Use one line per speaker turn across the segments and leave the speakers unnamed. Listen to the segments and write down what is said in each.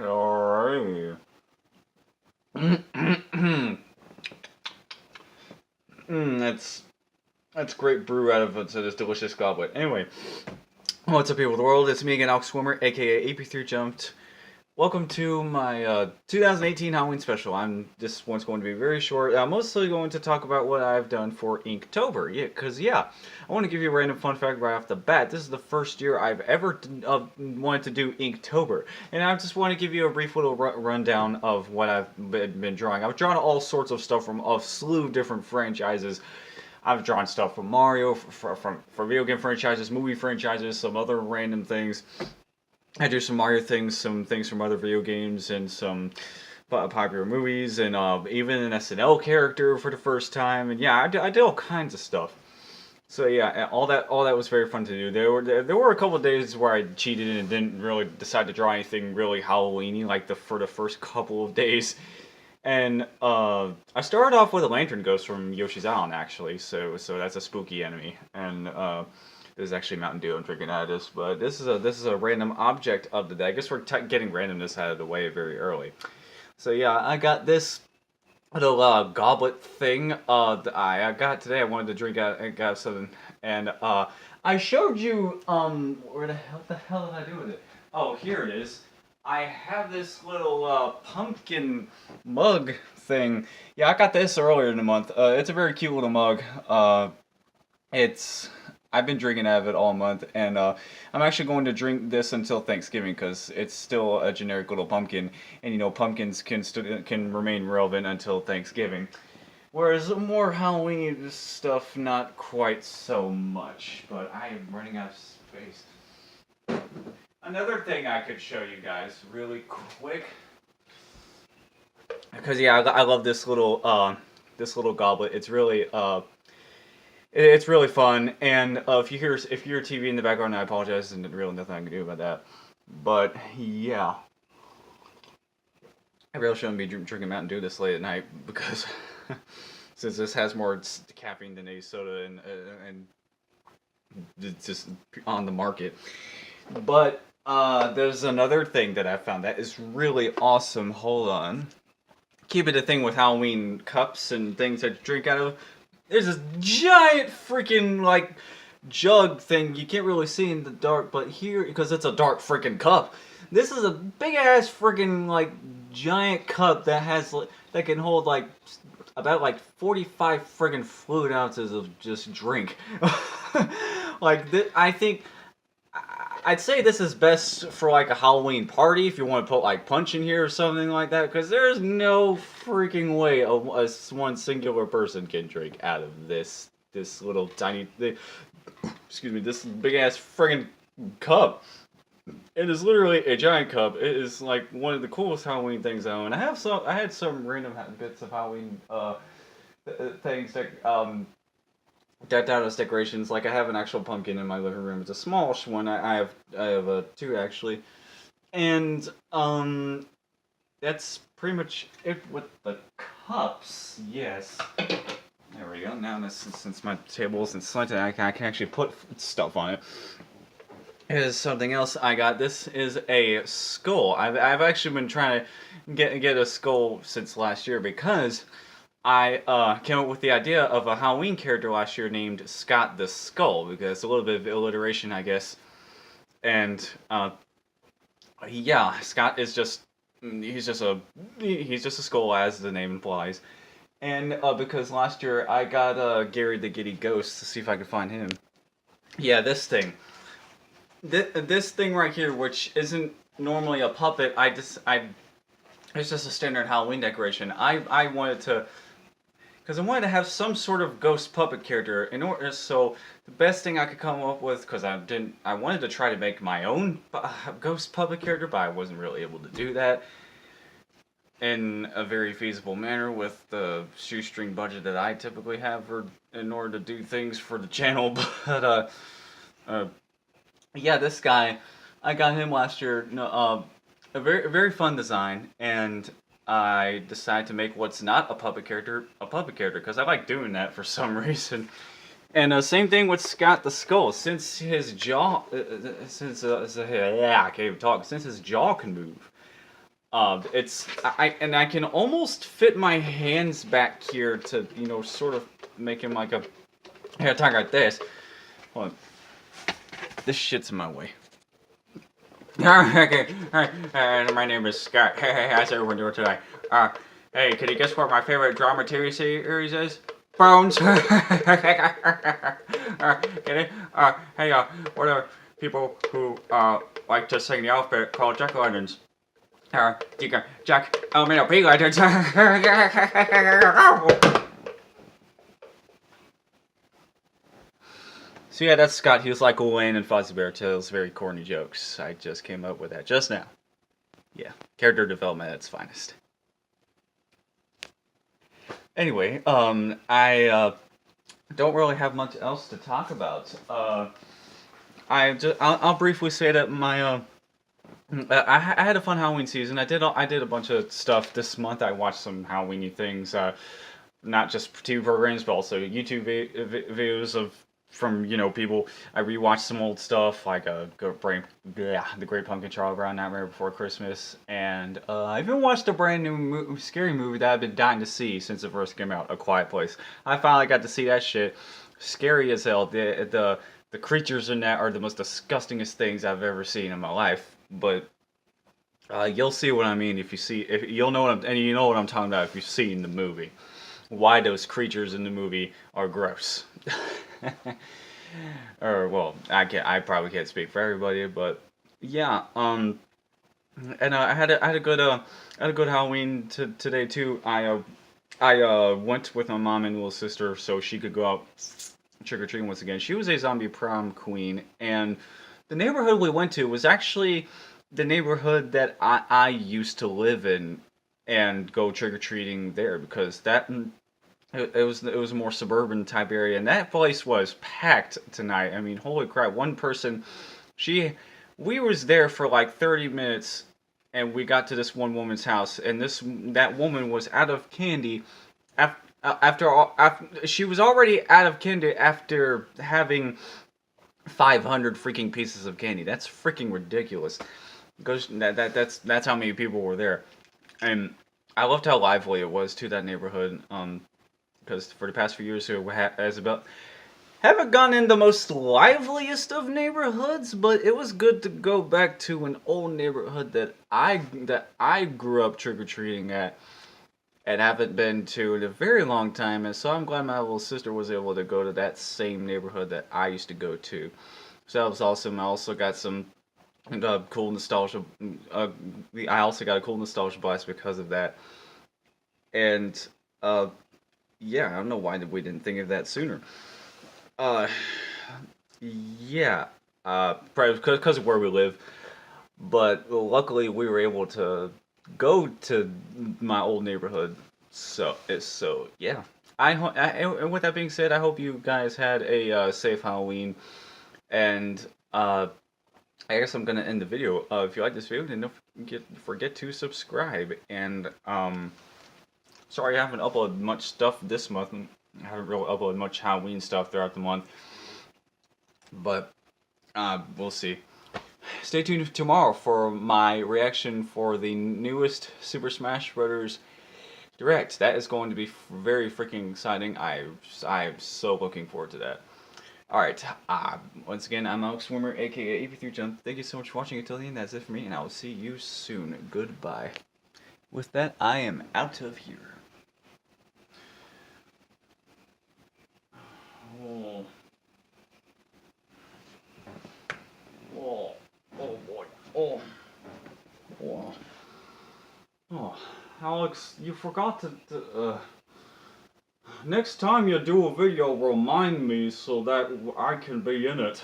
Alright. That's great brew out of this delicious goblet. Anyway, what's up, people of the world? It's me again, Alex Swimmer, aka ap3jmpt. Welcome to my 2018 Halloween special. This one's going to be very short. I'm mostly going to talk about what I've done for Inktober. I want to give you a random fun fact right off the bat. This is the first year I've ever wanted to do Inktober, and I just want to give you a brief little rundown of what I've been drawing. I've drawn all sorts of stuff from a slew of different franchises. I've drawn stuff from Mario, for video game franchises, movie franchises, some other random things. I do some Mario things, some things from other video games, and some popular movies, and even an SNL character for the first time. And yeah, I did all kinds of stuff. So yeah, all that was very fun to do. There were a couple of days where I cheated and didn't really decide to draw anything really Halloweeny, like for the first couple of days. And I started off with a lantern ghost from Yoshi's Island, actually. So that's a spooky enemy, and this is actually Mountain Dew I'm drinking out of this, but this is a random object of the day. I guess we're getting randomness out of the way very early. So yeah, I got this little goblet thing that I got today. I wanted to drink out and got something, and I showed you where the hell did I do with it? Oh, here it is. I have this little pumpkin mug thing. Yeah, I got this earlier in the month. It's a very cute little mug. I've been drinking out of it all month, and I'm actually going to drink this until Thanksgiving because it's still a generic little pumpkin, and you know pumpkins can remain relevant until Thanksgiving. Whereas more Halloween stuff, not quite so much. But I am running out of space. Another thing I could show you guys really quick, because yeah, I love this little goblet. It's really fun, and if you hear TV in the background, I apologize. There's really nothing I can do about that. But yeah, I really shouldn't be drinking Mountain Dew this late at night because since this has more caffeine than any soda and it's just on the market. But there's another thing that I found that is really awesome. Hold on. Keep it a thing with Halloween cups and things that you drink out of. There's this giant freaking, like, jug thing you can't really see in the dark, but here, because it's a dark freaking cup, this is a big-ass freaking, like, giant cup that has, that can hold, like, about, like, 45 freaking fluid ounces of just drink. Like, I think I'd say this is best for like a Halloween party if you want to put like punch in here or something like that, because there's no freaking way one singular person can drink out of this little tiny excuse me, this big ass friggin' cup. It is literally a giant cup. It is like one of the coolest Halloween things I own. I had some random bits of Halloween things that decked out as decorations. Like I have an actual pumpkin in my living room. It's a smallish one. I have two actually, and that's pretty much it with the cups. Yes, there we go. Now since my table isn't slanted, I can actually put stuff on it. Here's something else I got. This is a skull. I've actually been trying to get a skull since last year because I came up with the idea of a Halloween character last year named Scott the Skull, because it's a little bit of alliteration, I guess. And yeah, Scott is he's just a skull, as the name implies. And because last year I got Gary the Giddy Ghost to see if I could find him. Yeah, this thing. This thing right here, which isn't normally a puppet, it's just a standard Halloween decoration. I wanted to, because I wanted to have some sort of ghost puppet character in order. So the best thing I could come up with, because I wanted to try to make my own ghost puppet character, but I wasn't really able to do that in a very feasible manner with the shoestring budget that I typically have in order to do things for the channel. But yeah, this guy, I got him last year. A very fun design, and I decided to make what's not a puppet character because I like doing that for some reason. And same thing with Scott the Skull. Since his jaw, I can't even talk. Since his jaw can move, I can almost fit my hands back here to, you know, sort of make him like a hair talk like this. Hold on. This shit's in my way. Okay, my name is Scott. Hey, how's everyone doing today? Hey, can you guess what my favorite drama TV series is? Bones. Get it? Hey, what are people who like to sing the alphabet called jack-o'-lanterns? Jack, P-lanterns. So yeah, that's Scott. He was like Wayne and Fozzie Bear tells very corny jokes. I just came up with that just now. Yeah, character development at its finest. Anyway, I don't really have much else to talk about. I'll briefly say that my I had a fun Halloween season. I did a bunch of stuff this month. I watched some Halloweeny things, not just TV programs, but also YouTube videos of from, you know, people. I rewatched some old stuff like The Great Pumpkin, Charlie Brown, Nightmare Before Christmas, and I even watched a brand new scary movie that I've been dying to see since it first came out, A Quiet Place. I finally got to see that shit. Scary as hell. The creatures in that are the most disgustingest things I've ever seen in my life. But you'll see what I mean if you'll know what you know what I'm talking about if you've seen the movie. Why those creatures in the movie are gross. Or well, I probably can't speak for everybody, but yeah. And I had a good Halloween today too. I went with my mom and little sister so she could go out trick or treating once again. She was a zombie prom queen, and the neighborhood we went to was actually the neighborhood that I used to live in and go trick or treating there because it was a more suburban type area, and that place was packed tonight. I mean, holy crap! One person, we was there for like 30 minutes, and we got to this one woman's house, and that woman was out of candy. After she was already out of candy after having 500 freaking pieces of candy. That's freaking ridiculous. That's how many people were there, and I loved how lively it was to that neighborhood. Because for the past few years here, haven't gone in the most liveliest of neighborhoods, but it was good to go back to an old neighborhood that I grew up trick or treating at, and haven't been to in a very long time. And so I'm glad my little sister was able to go to that same neighborhood that I used to go to. So that was awesome. I also got some cool nostalgia. I also got a cool nostalgia blast because of that. And yeah, I don't know why we didn't think of that sooner. Uh, yeah, probably because of where we live. But luckily, we were able to go to my old neighborhood. So yeah. And with that being said, I hope you guys had a safe Halloween. And I guess I'm gonna end the video. If you like this video, then don't forget to subscribe. And sorry I haven't uploaded much stuff this month. I haven't really uploaded much Halloween stuff throughout the month. But we'll see. Stay tuned tomorrow for my reaction for the newest Super Smash Bros. Direct. That is going to be very freaking exciting. I'm so looking forward to that. Alright, once again, I'm Alex Swimmer, aka ap3jmpt. Thank you so much for watching until the end. That's it for me, and I will see you soon. Goodbye. With that, I am out of here. Oh. Oh. Oh boy. Oh. Oh. Oh. Alex, you forgot to next time you do a video, remind me so that I can be in it.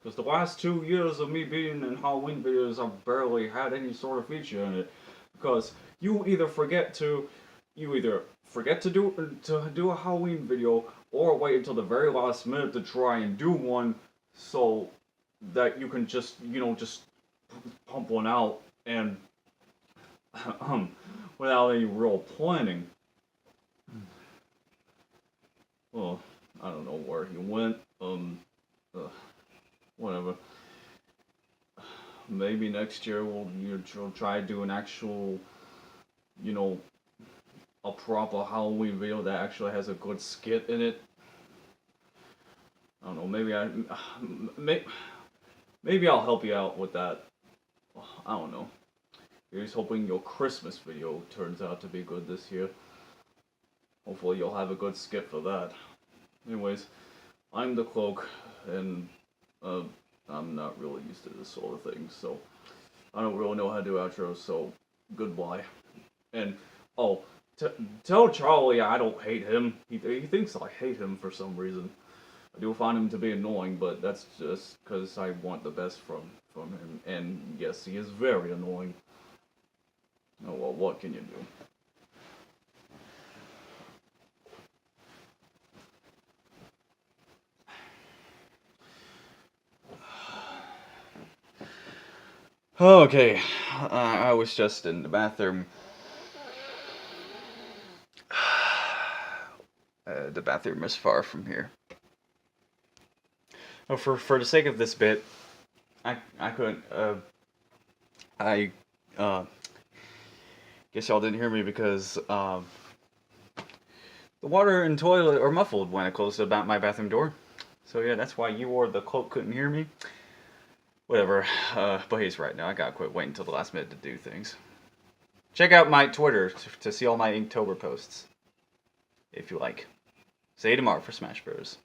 Because the last 2 years of me being in Halloween videos, I've barely had any sort of feature in it. Because you either forget to do a Halloween video, or wait until the very last minute to try and do one, so that you can just, you know, just pump one out and without any real planning. Well, I don't know where he went. Whatever. maybe next year we'll try to do an actual, you know, a proper Halloween video that actually has a good skit in it. I don't know, maybe I'll help you out with that. I don't know. Here's hoping your Christmas video turns out to be good this year. Hopefully you'll have a good skit for that. Anyways, I'm the Cloak, and I'm not really used to this sort of thing, so I don't really know how to do outros, so goodbye. And, oh, tell Charlie I don't hate him. He thinks I hate him for some reason. I do find him to be annoying, but that's just because I want the best from him. And yes, he is very annoying. Oh well, what can you do? Okay, I was just in the bathroom. The bathroom is far from here. Oh, for the sake of this bit, I couldn't. I guess y'all didn't hear me because the water and toilet are muffled when I closed my bathroom door. So yeah, that's why you or the Cloak couldn't hear me. Whatever. But he's right now. I gotta quit waiting until the last minute to do things. Check out my Twitter to see all my Inktober posts, if you like. See you tomorrow for Smash Bros.